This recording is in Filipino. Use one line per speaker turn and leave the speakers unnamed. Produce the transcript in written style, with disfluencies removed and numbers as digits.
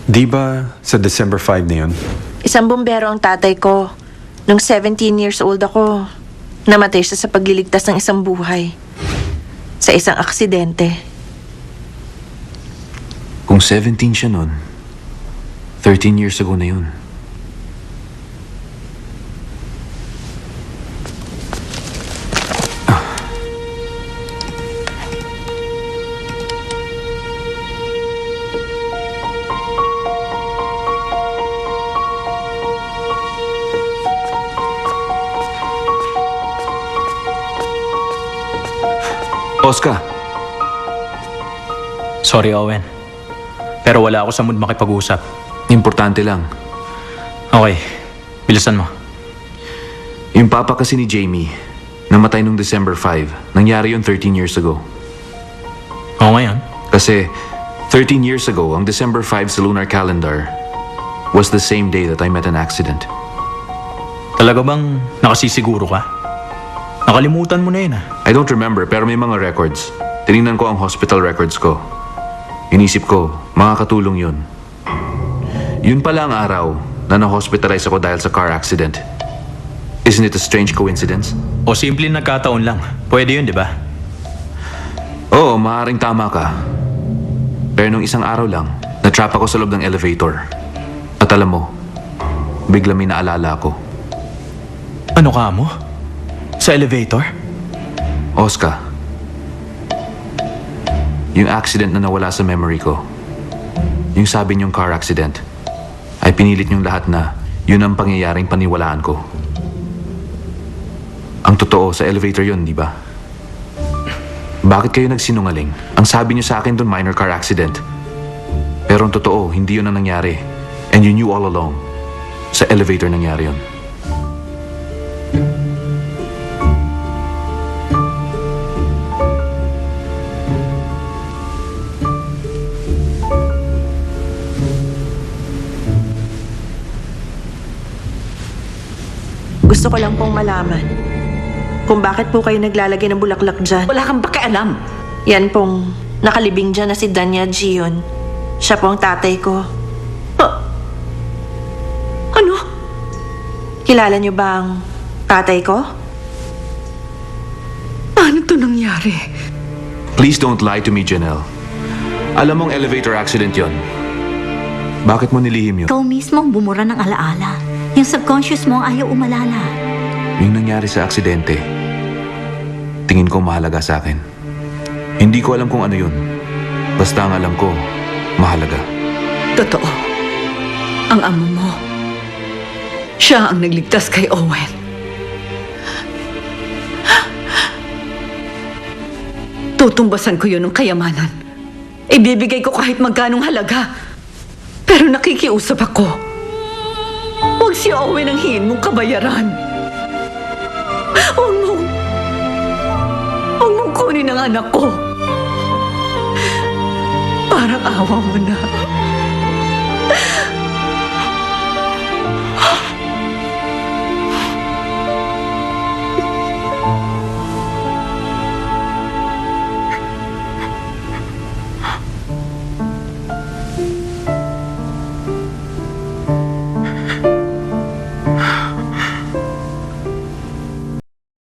Di ba sa December 5 na yun?
Isang bumbero ang tatay ko. Nung 17 years old ako, namatay siya sa pagliligtas ng isang buhay. Sa isang aksidente.
Kung 17 siya nun, 13 years ago na yun. Oscar,
Sorry, Owen. Pero wala ako sa mood makipag-usap.
importante lang.
Okay, bilisan mo.
Yung papa kasi ni Jamie, namatay nung December 5. Nangyari yun 13 years ago.
Oo ngayon?
Kasi 13 years ago, ang December 5 sa lunar calendar was the same day that I met an accident.
Talaga bang nakasisiguro ka? Nakalimutan mo na yun ah.
I don't remember pero may mga records. Tinignan ko ang hospital records ko. Inisip ko, makakatulong yun. Yun pala ang araw na na-hospitalize ako dahil sa car accident. Isn't it a strange coincidence?
O simple nagkataon lang. Pwede yun, di ba?
Oo, maaaring tama ka. Pero nung isang araw lang, na-trap ako sa loob ng elevator. At alam mo, bigla may naalala ako.
Ano ka mo? Sa elevator?
Oscar, yung accident na nawala sa memory ko, yung sabi niyong car accident, ay pinilit niyong lahat na yun ang pangyayaring paniwalaan ko. Ang totoo, sa elevator yun, di ba? Bakit kayo nagsinungaling? Ang sabi niyo sa akin dun, minor car accident. Pero ang totoo, hindi yun ang nangyari. And you knew all along. Sa elevator nangyari yun.
Gusto ko lang pong malaman kung bakit po kayo naglalagay ng bulaklak dyan.
Wala kang pakialam.
Yan pong nakalibing dyan na si Danya Gion. Siya po ang tatay ko.
Ano?
Kilala niyo ba ang tatay ko?
Paano to nangyari?
Please don't lie to me, Janelle. Alam mong elevator accident yon. Bakit mo nilihim yun?
Ikaw mismo ang bumura ng alaala. Yung subconscious mo ang ayaw umalala.
Yung nangyari sa aksidente, tingin ko mahalaga sa akin. Hindi ko alam kung ano yun. Basta ang alam ko, mahalaga.
Totoo. Ang amo mo. Siya ang nagligtas kay Owen. Tutumbasan ko yun ng kayamanan. Ibibigay ko kahit magkanong halaga. Pero nakikiusap ako. Huwag si Owen ang hingin mong kabayaran. Huwag mong kunin ang anak ko. Parang awa mo na.